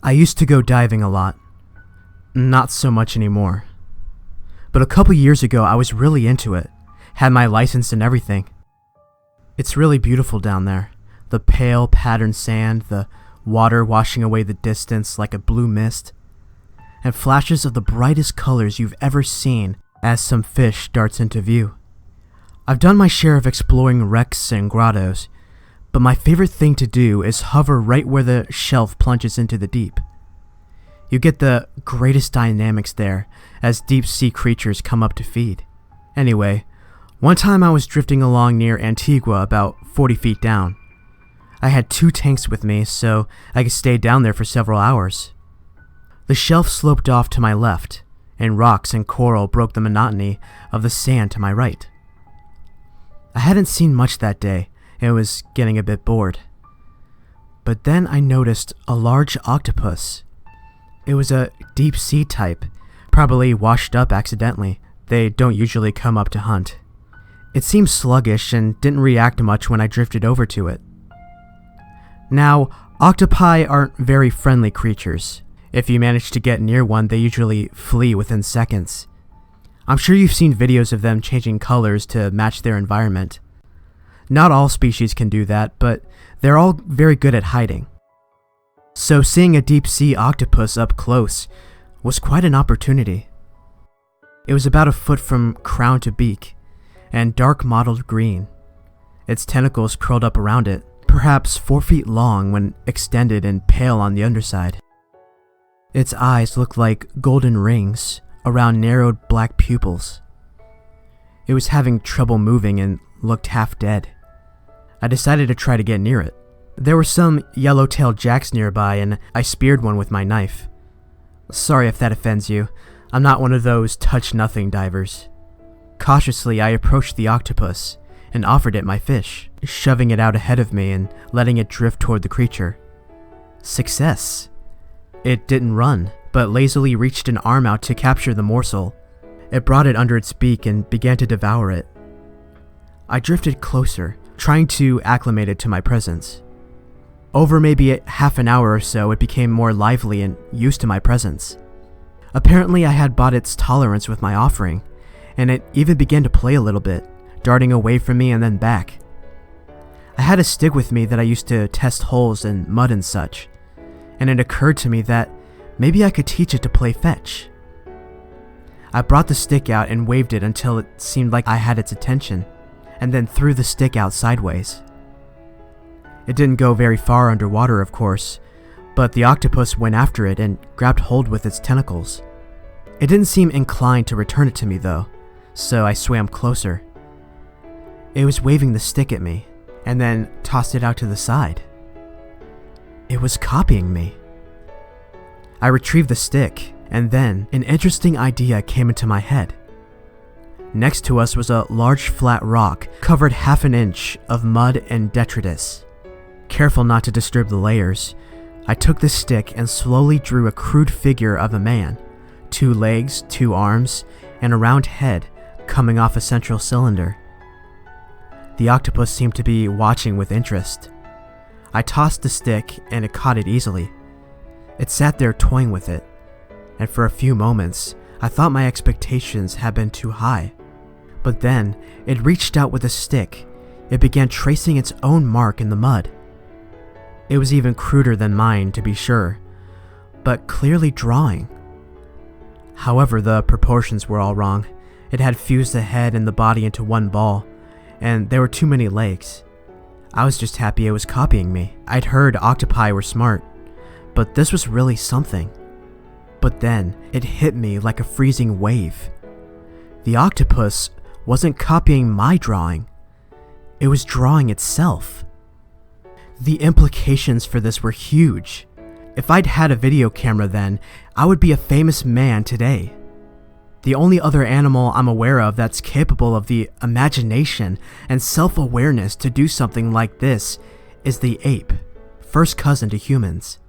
I used to go diving a lot. Not so much anymore. But a couple years ago, I was really into it. Had my license and everything. It's really beautiful down there. The pale, patterned sand, the water washing away the distance like a blue mist, and flashes of the brightest colors you've ever seen as some fish darts into view. I've done my share of exploring wrecks and grottos, but my favorite thing to do is hover right where the shelf plunges into the deep. You get the greatest dynamics there as deep sea creatures come up to feed. Anyway, one time I was drifting along near Antigua about 40 feet down. I had 2 tanks with me, so I could stay down there for several hours. The shelf sloped off to my left, and rocks and coral broke the monotony of the sand to my right. I hadn't seen much that day, and was getting a bit bored. But then I noticed a large octopus. It was a deep sea type, probably washed up accidentally. They don't usually come up to hunt. It seemed sluggish and didn't react much when I drifted over to it. Now, octopi aren't very friendly creatures. If you manage to get near one, they usually flee within seconds. I'm sure you've seen videos of them changing colors to match their environment. Not all species can do that, but they're all very good at hiding. So seeing a deep sea octopus up close was quite an opportunity. It was about a foot from crown to beak, and dark mottled green. Its tentacles curled up around it, perhaps 4 feet long when extended and pale on the underside. Its eyes looked like golden rings around narrowed black pupils. It was having trouble moving and looked half dead. I decided to try to get near it. There were some yellow-tailed jacks nearby, and I speared one with my knife. Sorry if that offends you. I'm not one of those touch-nothing divers. Cautiously, I approached the octopus and offered it my fish, shoving it out ahead of me and letting it drift toward the creature. Success. It didn't run, but lazily reached an arm out to capture the morsel. It brought it under its beak and began to devour it. I drifted closer, trying to acclimate it to my presence. Over maybe half an hour or so, it became more lively and used to my presence. Apparently, I had bought its tolerance with my offering, and it even began to play a little bit, darting away from me and then back. I had a stick with me that I used to test holes in mud and such, and it occurred to me that maybe I could teach it to play fetch. I brought the stick out and waved it until it seemed like I had its attention, and then threw the stick out sideways. It didn't go very far underwater, of course, but the octopus went after it and grabbed hold with its tentacles. It didn't seem inclined to return it to me though, so I swam closer. It was waving the stick at me, and then tossed it out to the side. It was copying me. I retrieved the stick, and then an interesting idea came into my head. Next to us was a large flat rock covered half an inch of mud and detritus. Careful not to disturb the layers, I took the stick and slowly drew a crude figure of a man, 2 legs, 2 arms, and a round head coming off a central cylinder. The octopus seemed to be watching with interest. I tossed the stick and it caught it easily. It sat there toying with it, and for a few moments I thought my expectations had been too high. But then it reached out with a stick. It began tracing its own mark in the mud. It was even cruder than mine, to be sure, but clearly drawing. However, the proportions were all wrong. It had fused the head and the body into one ball, and there were too many legs. I was just happy it was copying me. I'd heard octopi were smart, but this was really something. But then it hit me like a freezing wave. The octopus wasn't copying my drawing. It was drawing itself. The implications for this were huge. If I'd had a video camera then, I would be a famous man today. The only other animal I'm aware of that's capable of the imagination and self-awareness to do something like this is the ape, first cousin to humans.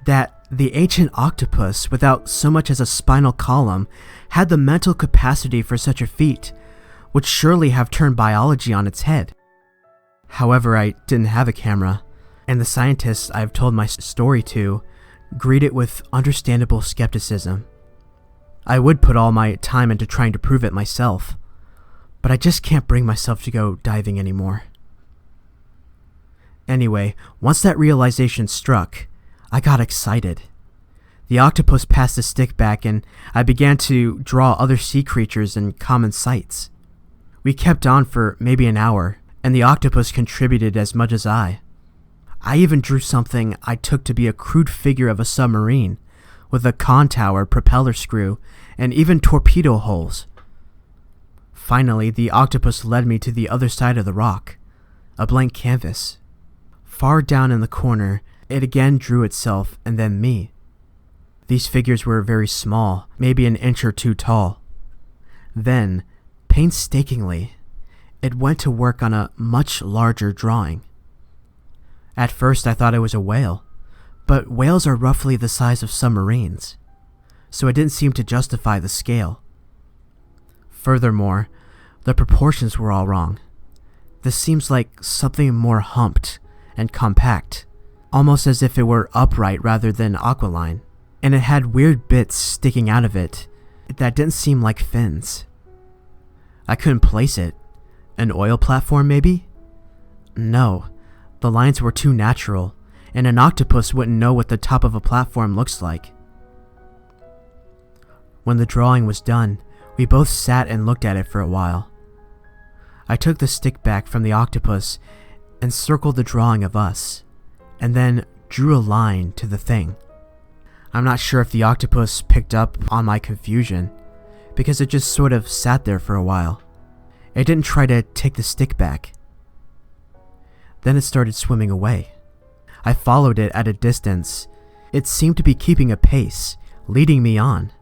That the ancient octopus, without so much as a spinal column, had the mental capacity for such a feat would surely have turned biology on its head. However, I didn't have a camera, and the scientists I've told my story to greet it with understandable skepticism. I would put all my time into trying to prove it myself, but I just can't bring myself to go diving anymore. Anyway, once that realization struck, I got excited. The octopus passed the stick back and I began to draw other sea creatures and common sights. We kept on for maybe an hour, and the octopus contributed as much as I. I even drew something I took to be a crude figure of a submarine, with a con tower, propeller screw, and even torpedo holes. Finally, the octopus led me to the other side of the rock, a blank canvas. Far down in the corner, it again drew itself and then me. These figures were very small, maybe an inch or two tall. Then, painstakingly, it went to work on a much larger drawing. At first I thought it was a whale, but whales are roughly the size of submarines, so it didn't seem to justify the scale. Furthermore, the proportions were all wrong. This seems like something more humped and compact, almost as if it were upright rather than aquiline, and it had weird bits sticking out of it that didn't seem like fins. I couldn't place it. An oil platform, maybe? No, the lines were too natural, and an octopus wouldn't know what the top of a platform looks like. When the drawing was done, we both sat and looked at it for a while. I took the stick back from the octopus and circled the drawing of us, and then drew a line to the thing. I'm not sure if the octopus picked up on my confusion, because it just sort of sat there for a while. It didn't try to take the stick back. Then it started swimming away. I followed it at a distance. It seemed to be keeping a pace, leading me on.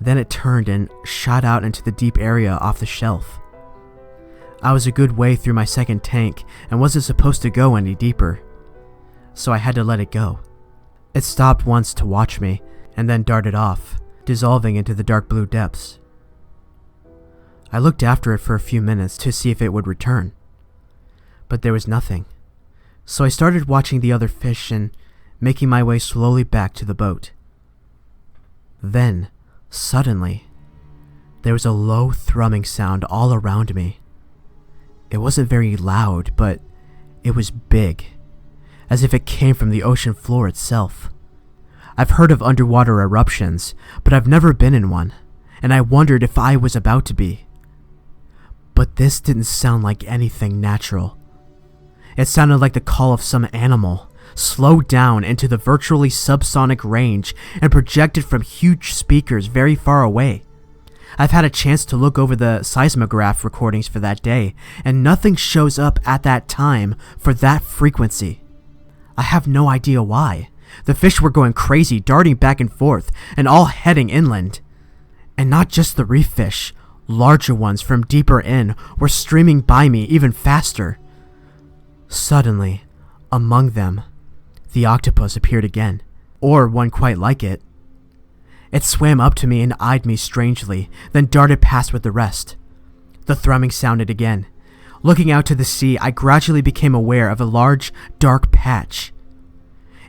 Then it turned and shot out into the deep area off the shelf. I was a good way through my second tank and wasn't supposed to go any deeper, so I had to let it go. It stopped once to watch me, and then darted off, dissolving into the dark blue depths. I looked after it for a few minutes to see if it would return, but there was nothing, so I started watching the other fish and making my way slowly back to the boat. Then, suddenly, there was a low thrumming sound all around me. It wasn't very loud, but it was big, as if it came from the ocean floor itself. I've heard of underwater eruptions, but I've never been in one, and I wondered if I was about to be. But this didn't sound like anything natural. It sounded like the call of some animal, slowed down into the virtually subsonic range and projected from huge speakers very far away. I've had a chance to look over the seismograph recordings for that day, and nothing shows up at that time for that frequency. I have no idea why. The fish were going crazy, darting back and forth, and all heading inland. And not just the reef fish, larger ones from deeper in were streaming by me even faster. Suddenly, among them, the octopus appeared again, or one quite like it. It swam up to me and eyed me strangely, then darted past with the rest. The thrumming sounded again. Looking out to the sea, I gradually became aware of a large, dark patch.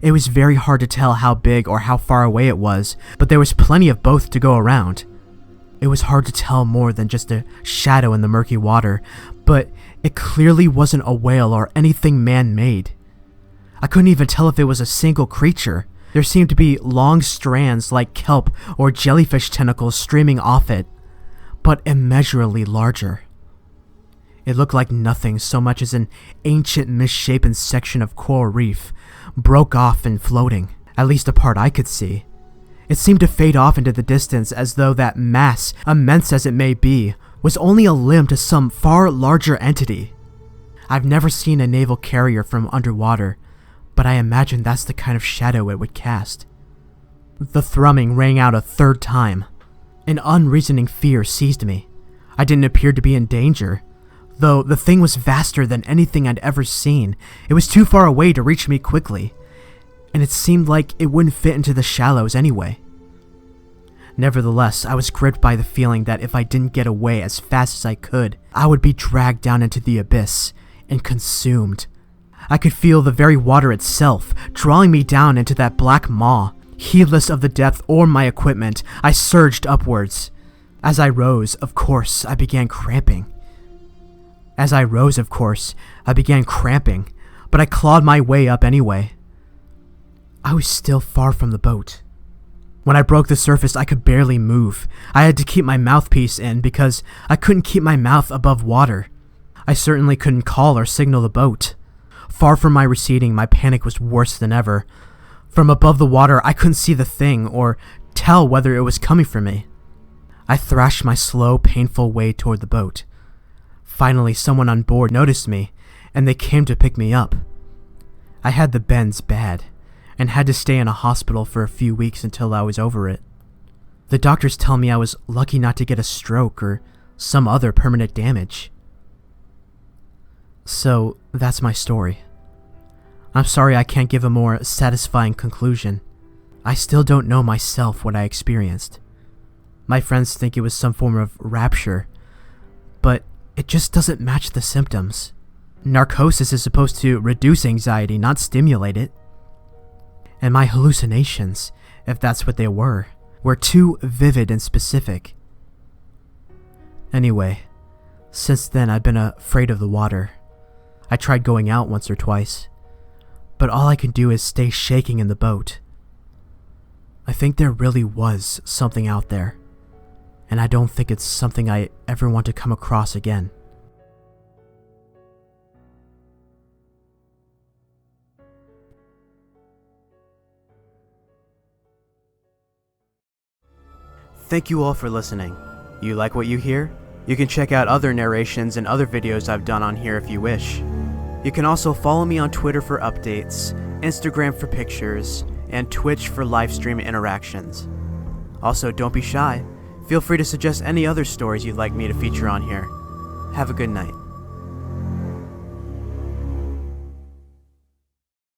It was very hard to tell how big or how far away it was, but there was plenty of both to go around. It was hard to tell more than just a shadow in the murky water, but it clearly wasn't a whale or anything man-made. I couldn't even tell if it was a single creature. There seemed to be long strands like kelp or jellyfish tentacles streaming off it, but immeasurably larger. It looked like nothing so much as an ancient misshapen section of coral reef, broke off and floating, at least a part I could see. It seemed to fade off into the distance as though that mass, immense as it may be, was only a limb to some far larger entity. I've never seen a naval carrier from underwater, but I imagine that's the kind of shadow it would cast. The thrumming rang out a third time. An unreasoning fear seized me. I didn't appear to be in danger. Though the thing was vaster than anything I'd ever seen, it was too far away to reach me quickly, and it seemed like it wouldn't fit into the shallows anyway. Nevertheless, I was gripped by the feeling that if I didn't get away as fast as I could, I would be dragged down into the abyss and consumed. I could feel the very water itself drawing me down into that black maw, Heedless of the depth or my equipment, I surged upwards. As I rose, of course, I began cramping. But I clawed my way up anyway. I was still far from the boat. When I broke the surface, I could barely move. I had to keep my mouthpiece in because I couldn't keep my mouth above water. I certainly couldn't call or signal the boat. Far from my receding, my panic was worse than ever. From above the water, I couldn't see the thing or tell whether it was coming for me. I thrashed my slow, painful way toward the boat. Finally, someone on board noticed me, and they came to pick me up. I had the bends bad, and had to stay in a hospital for a few weeks until I was over it. The doctors tell me I was lucky not to get a stroke or some other permanent damage. So, that's my story. I'm sorry I can't give a more satisfying conclusion. I still don't know myself what I experienced. My friends think it was some form of rapture, but it just doesn't match the symptoms. Narcosis is supposed to reduce anxiety, not stimulate it. And my hallucinations, if that's what they were too vivid and specific. Anyway, since then I've been afraid of the water. I tried going out once or twice, but all I can do is stay shaking in the boat. I think there really was something out there, and I don't think it's something I ever want to come across again. Thank you all for listening. You like what you hear? You can check out other narrations and other videos I've done on here if you wish. You can also follow me on Twitter for updates, Instagram for pictures, and Twitch for livestream interactions. Also, don't be shy. Feel free to suggest any other stories you'd like me to feature on here. Have a good night.